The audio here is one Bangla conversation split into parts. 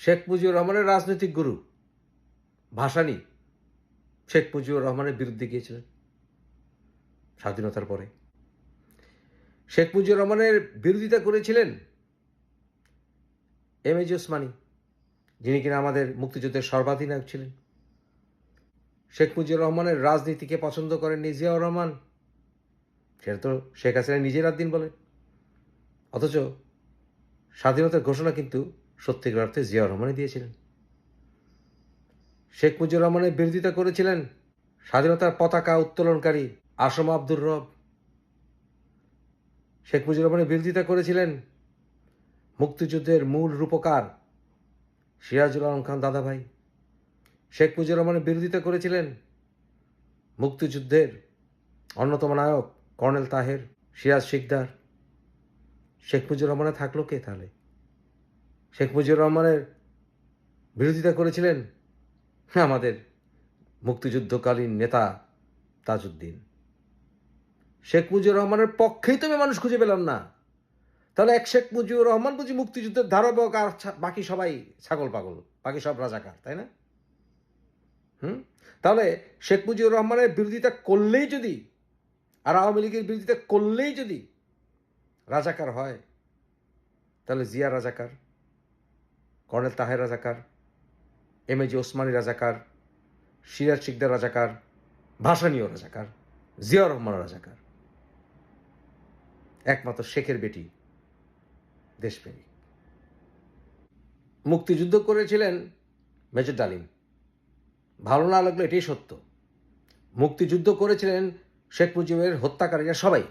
শেখ মুজিবুর রহমানের রাজনৈতিক গুরু ভাসানী শেখ মুজিবুর রহমানের বিরুদ্ধে গিয়েছিলেন স্বাধীনতার পরে। শেখ মুজিবুর রহমানের বিরোধিতা করেছিলেন এমএজি ওসমানী, যিনি কিনা আমাদের মুক্তিযুদ্ধের সর্বাধিনায়ক ছিলেন। শেখ মুজিবুর রহমানের রাজনীতিকে পছন্দ করেননি জিয়াউর রহমান, সেটা তো শেখ হাসিনা নিজের রাত দিন বলেন। অথচ স্বাধীনতার ঘোষণা কিন্তু সত্যিকার অর্থে জিয়াউর রহমানই দিয়েছিলেন। শেখ মুজিবুর রহমানের বিরোধিতা করেছিলেন স্বাধীনতার পতাকা উত্তোলনকারী আসম আব্দুর রব। শেখ মুজিবুর রহমানের বিরোধিতা করেছিলেন মুক্তিযুদ্ধের মূল রূপকার সিরাজুল আলম খান দাদাভাই। শেখ মুজিবুর রহমানের বিরোধিতা করেছিলেন মুক্তিযুদ্ধের অন্যতম নায়ক কর্নেল তাহের, সিরাজ শিকদার। শেখ মুজিবুর রহমানের থাকলো কে তাহলে? শেখ মুজিবুর রহমানের বিরোধিতা করেছিলেন আমাদের মুক্তিযুদ্ধকালীন নেতা তাজউদ্দিন। শেখ মুজিবুর রহমানের পক্ষেই তো আমি মানুষ খুঁজে পেলাম না। তাহলে এক শেখ মুজিবুর রহমান বুঝি মুক্তিযুদ্ধের ধারাবাহিক, আর বাকি সবাই ছাগল পাগল, বাকি সব রাজাকার, তাই না? তাহলে শেখ মুজিবুর রহমানের বিরোধিতা করলেই যদি, আর আওয়ামী লীগের বিরোধিতা করলেই যদি রাজাকার হয়, তাহলে জিয়া রাজাকার, কর্নেল তাহের রাজাকার, এমএজি ওসমানী রাজাকার, সিরাজ শিকদার রাজাকার, ভাসানীও রাজাকার, জিয়াউর রহমান রাজাকার। একমাত্র শেখের বেটি দেশপ্রেমিক। মুক্তিযুদ্ধ করেছিলেন মেজর ডালিম, ভালো না লাগলো এটাই সত্য। মুক্তিযুদ্ধ করেছিলেন শেখ মুজিবের হত্যাকারীরা সবাই।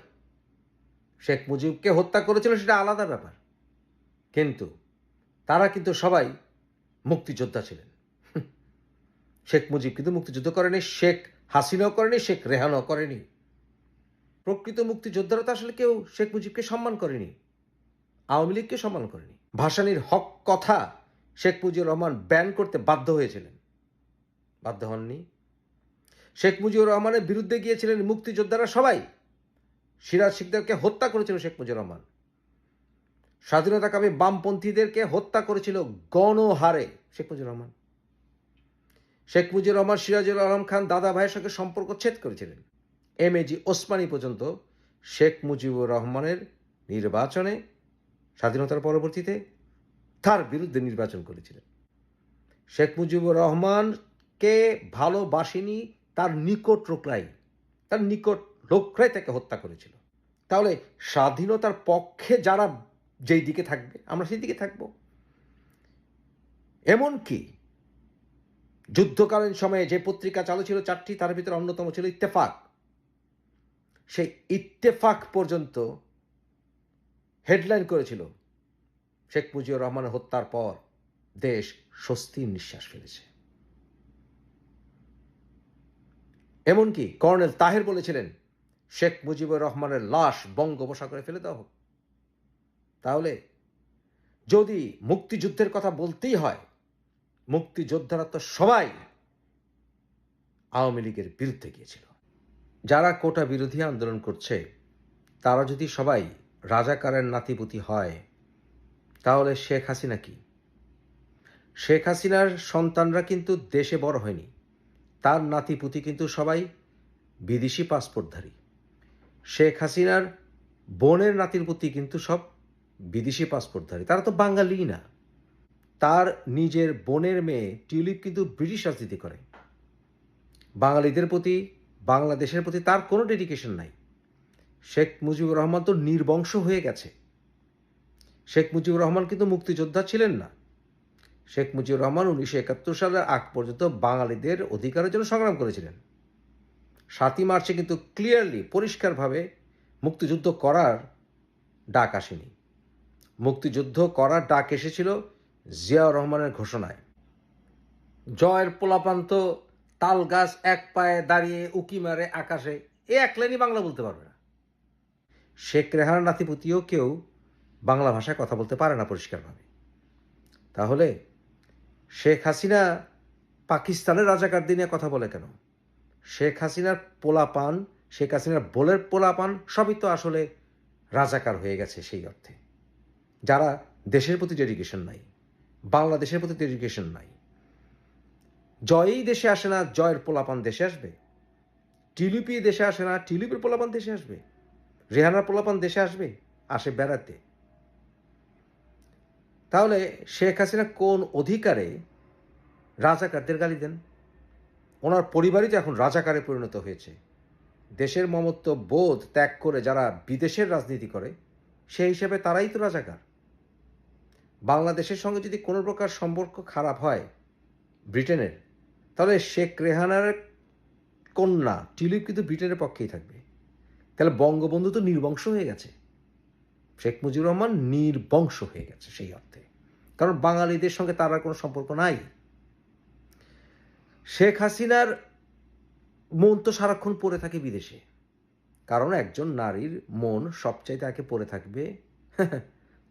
শেখ মুজিবকে হত্যা করেছিল সেটা আলাদা ব্যাপার, কিন্তু তারা কিন্তু সবাই মুক্তিযোদ্ধা ছিলেন। শেখ মুজিব কিন্তু মুক্তিযুদ্ধ করেনি, শেখ হাসিনাও করেনি, শেখ রেহানাও করেনি। প্রকৃত মুক্তিযোদ্ধারা তো আসলে কেউ শেখ মুজিবকে সম্মান করেনি, আওয়ামী লীগকে সম্মান করেনি। ভাসানীর হক কথা শেখ মুজিবুর রহমান ব্যান করতে বাধ্য হয়েছিলেন, বাধ্য হননি। শেখ মুজিবুর রহমানের বিরুদ্ধে গিয়েছিলেন মুক্তিযোদ্ধারা সবাই। সিরাজ শিকদারকে হত্যা করেছিল শেখ মুজিবুর রহমান। স্বাধীনতাকামী বামপন্থীদেরকে হত্যা করেছিল গণহারে শেখ মুজিবুর রহমান। শেখ মুজিবুর রহমান সিরাজুল আলম খান দাদা ভাইয়ের সঙ্গে সম্পর্ক ছেদ করেছিলেন। এমএজি ওসমানী পর্যন্ত শেখ মুজিবুর রহমানের নির্বাচনে, স্বাধীনতার পরবর্তীতে তার বিরুদ্ধে নির্বাচন করেছিলেন। শেখ মুজিবুর রহমানকে ভালোবাসেনি তার নিকট লোকরাই, তার নিকট লোকরাই তাকে হত্যা করেছিল। তাহলে স্বাধীনতার পক্ষে যারা যেই দিকে থাকবে আমরা সেই দিকে থাকব। এমনকি যুদ্ধকালীন সময়ে যে পত্রিকা চালু ছিল চারটি, তার ভিতরে অন্যতম ছিল ইত্তেফাক। সেই ইত্তেফাক পর্যন্ত হেডলাইন করেছিল শেখ মুজিবুর রহমানের হত্যার পর দেশ স্বস্তির নিঃশ্বাস ফেলেছে। এমনকি কর্নেল তাহের বলেছিলেন শেখ মুজিবুর রহমানের লাশ বঙ্গোপসাগরে ফেলে দেওয়া হোক। তাহলে যদি মুক্তিযুদ্ধের কথা বলতেই হয়, মুক্তিযোদ্ধারা তো সবাই আওয়ামী লীগের বিরুদ্ধে গিয়েছিল। যারা কোটা বিরোধী আন্দোলন করছে তারা যদি সবাই রাজাকারের নাতিপুতি হয়, তাহলে শেখ হাসিনা কি? শেখ হাসিনার সন্তানরা কিন্তু দেশে বড় হয়নি, তার নাতিপুতি কিন্তু সবাই বিদেশি পাসপোর্টধারী। শেখ হাসিনার বোনের নাতির পুতি কিন্তু সব বিদেশি পাসপোর্টধারী, তারা তো বাঙালি না। তার নিজের বোনের মেয়ে টিউলিপ কিন্তু ব্রিটিশ রাজনীতি করে। বাঙালিদের প্রতি, বাংলাদেশের প্রতি তার কোনো ডেডিকেশন নাই। শেখ মুজিবুর রহমান তো নির্বংশ হয়ে গেছে। শেখ মুজিবুর রহমান কিন্তু মুক্তিযোদ্ধা ছিলেন না। শেখ মুজিবুর রহমান 1971 সালের আগ পর্যন্ত বাঙালিদের অধিকারের জন্য সংগ্রাম করেছিলেন। 7ই মার্চে কিন্তু ক্লিয়ারলি, পরিষ্কারভাবে মুক্তিযুদ্ধ করার ডাক আসেনি। মুক্তিযুদ্ধ করার ডাক এসেছিল জিয়াউর রহমানের ঘোষণায়। জয়ের পোলাপান্ত তাল গাছ এক পায়ে দাঁড়িয়ে উকি মারে আকাশে, এ এক লাইনই বাংলা বলতে পারবে না। শেখ রেহানার নাতিপুতিও কেউ বাংলা ভাষায় কথা বলতে পারে না পরিষ্কারভাবে। তাহলে শেখ হাসিনা পাকিস্তানের রাজাকারদের নিয়ে কথা বলে কেন? শেখ হাসিনার পোলাপান, শেখ হাসিনার বোলের পোলাপান সবই তো আসলে রাজাকার হয়ে গেছে সেই অর্থে, যারা দেশের প্রতি ডেডিকেশন নাই, বাংলাদেশের প্রতি ডেডিকেশন নাই। জয়ই দেশে আসে না, জয়ের পোলাপান দেশে আসবে। টিলিপি দেশে আসে না, টিলিপির পোলাপান দেশে আসবে। রেহানার পোলাপান দেশে আসবে, আসে বেড়াতে। তাহলে শেখ হাসিনা কোন অধিকারে রাজাকারদের গালি দেন? ওনার পরিবারই তো এখন রাজাকারে পরিণত হয়েছে। দেশের মমত্ব বোধ ত্যাগ করে যারা বিদেশের রাজনীতি করে, সেই হিসেবে তারাই তো রাজাকার। বাংলাদেশের সঙ্গে যদি কোনো প্রকার সম্পর্ক খারাপ হয় ব্রিটেনের, তাহলে শেখ রেহানার কন্যা টিলিপ কিন্তু ব্রিটেনের পক্ষেই থাকবে। তাহলে বঙ্গবন্ধু তো নির্বংশ হয়ে গেছে, শেখ মুজিবুর রহমান নির্বংশ হয়ে গেছে সেই অর্থে, কারণ বাঙালিদের সঙ্গে তার আর কোনো সম্পর্ক নাই। শেখ হাসিনার মন তো সারাক্ষণ পড়ে থাকে বিদেশে, কারণ একজন নারীর মন সবচাইতে আগে পড়ে থাকবে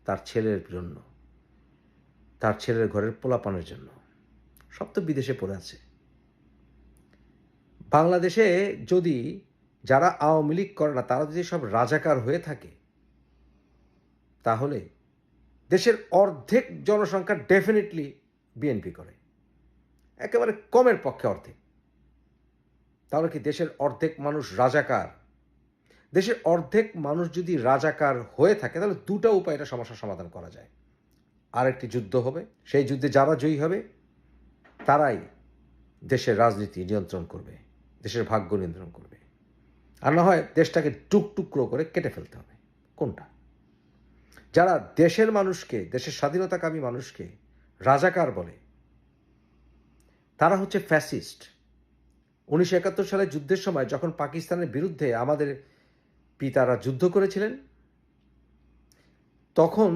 তার ছেলের জন্য, তার ছেলের ঘরের পোলাপানের জন্য। সব তো বিদেশে পড়ে আছে। বাংলাদেশে যদি যারা আওয়ামী লীগ করে না, তারা যদি সব রাজাকার হয়ে থাকে, তাহলে দেশের অর্ধেক জনসংখ্যা ডেফিনেটলি বিএনপি করে, একেবারে কমের পক্ষে অর্ধেক। তাহলে কি দেশের অর্ধেক মানুষ রাজাকার? দেশের অর্ধেক মানুষ যদি রাজাকার হয়ে থাকে, তাহলে দুটো উপায়ে এটা সমস্যার সমাধান করা যায়। আরেকটি যুদ্ধ হবে, সেই যুদ্ধে যারা জয়ী হবে তারাই দেশের রাজনীতি নিয়ন্ত্রণ করবে, দেশের ভাগ্য নিয়ন্ত্রণ করবে। আর না হয় দেশটাকে টুকটুকরো করে কেটে ফেলতে হবে। কোনটা? যারা দেশের মানুষকে, দেশের স্বাধীনতাকামী মানুষকে রাজাকার বলে, তারা হচ্ছে ফ্যাসিস্ট। 1971 সালে যুদ্ধের সময় যখন পাকিস্তানের বিরুদ্ধে আমাদের পিতারা যুদ্ধ করেছিলেন, তখন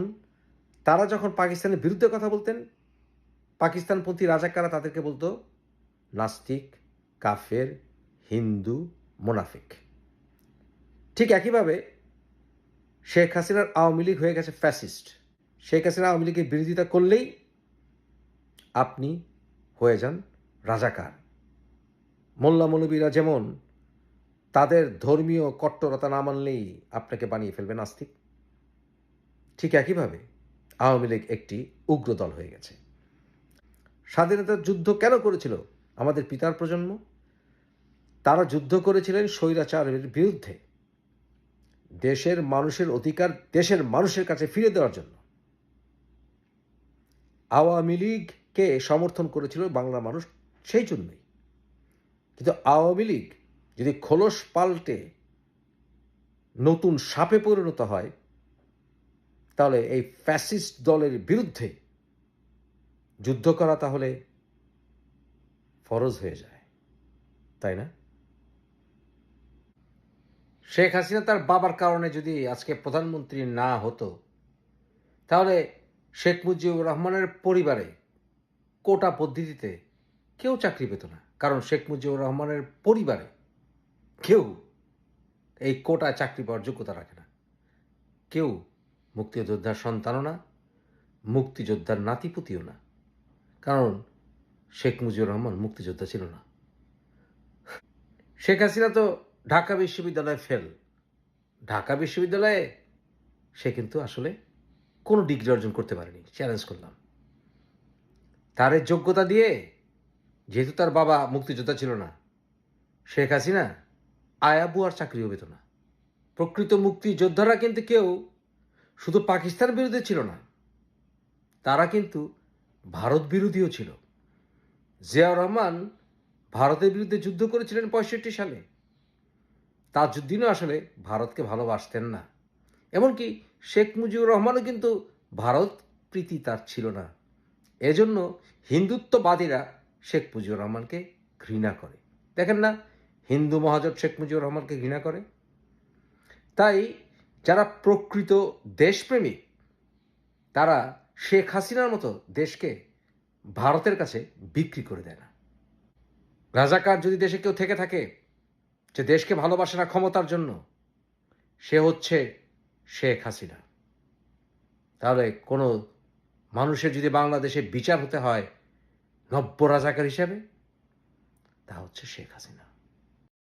তারা যখন পাকিস্তানের বিরুদ্ধে কথা বলতেন, পাকিস্তানপন্থী রাজাকাররা তাদেরকে বলতো নাস্তিক, কাফের, হিন্দু, মোনাফিক। ঠিক একইভাবে শেখ হাসিনার আওয়ামী লীগ হয়ে গেছে ফ্যাসিস্ট। শেখ হাসিনা আওয়ামী লীগের বিরোধিতা করলেই আপনি হয়ে যান রাজাকার। মোল্লা মৌলবীরা যেমন তাদের ধর্মীয় কট্টরতা না মানলেই আপনাকে বানিয়ে ফেলবে নাস্তিক, ঠিক একইভাবে আওয়ামী লীগ একটি উগ্র দল হয়ে গেছে। স্বাধীনতার যুদ্ধ কেন করেছিল আমাদের পিতার প্রজন্ম? তারা যুদ্ধ করেছিলেন স্বৈরাচারের বিরুদ্ধে, দেশের মানুষের অধিকার দেশের মানুষের কাছে ফিরে দেওয়ার জন্য। আওয়ামী লীগকে সমর্থন করেছিল বাংলার মানুষ সেই জন্যই। কিন্তু আওয়ামী লীগ যদি খোলস পাল্টে নতুন সাপে পরিণত হয়, তাহলে এই ফ্যাসিস্ট দলের বিরুদ্ধে যুদ্ধ করা তাহলে ফরজ হয়ে যায়, তাই না? শেখ হাসিনা তার বাবার কারণে যদি আজকে প্রধানমন্ত্রী না হতো, তাহলে শেখ মুজিবুর রহমানের পরিবারে কোটা পদ্ধতিতে কেউ চাকরি পেত না, কারণ শেখ মুজিবুর রহমানের পরিবারে কেউ এই কোটায় চাকরি পাওয়ার যোগ্যতা রাখে না। কেউ মুক্তিযোদ্ধার সন্তানও না, মুক্তিযোদ্ধার নাতিপুতিও না, কারণ শেখ মুজিবুর রহমান মুক্তিযোদ্ধা ছিল না। শেখ হাসিনা তো ঢাকা বিশ্ববিদ্যালয়ে ফেল। ঢাকা বিশ্ববিদ্যালয়ে সে কিন্তু আসলে কোনো ডিগ্রি অর্জন করতে পারেনি, চ্যালেঞ্জ করলাম। তার এই যোগ্যতা দিয়ে, যেহেতু তার বাবা মুক্তিযোদ্ধা ছিল না, শেখ হাসিনা আয়াবুয়ার চাকরিও পেত না। প্রকৃত মুক্তিযোদ্ধারা কিন্তু কেউ শুধু পাকিস্তানের বিরুদ্ধে ছিল না, তারা কিন্তু ভারত বিরোধীও ছিল। জিয়াউর রহমান ভারতের বিরুদ্ধে যুদ্ধ করেছিলেন 65 সালে। তাজউদ্দিনও আসলে ভারতকে ভালোবাসতেন না। এমনকি শেখ মুজিবুর রহমানও কিন্তু ভারত প্রীতি তার ছিল না। এজন্য হিন্দুত্ববাদীরা শেখ মুজিবুর রহমানকে ঘৃণা করে। দেখেন না, হিন্দু মহাজোট শেখ মুজিবুর রহমানকে ঘৃণা করে। তাই যারা প্রকৃত দেশপ্রেমিক, তারা শেখ হাসিনার মতো দেশকে ভারতের কাছে বিক্রি করে দেয় না। রাজাকার যদি দেশে কেউ থেকে থাকে, যে দেশকে ভালোবাসে না ক্ষমতার জন্য, সে হচ্ছে শেখ হাসিনা। তাহলে কোনো মানুষের যদি বাংলাদেশে বিচার হতে হয় নব্য রাজাকার হিসেবে, তা হচ্ছে শেখ হাসিনা।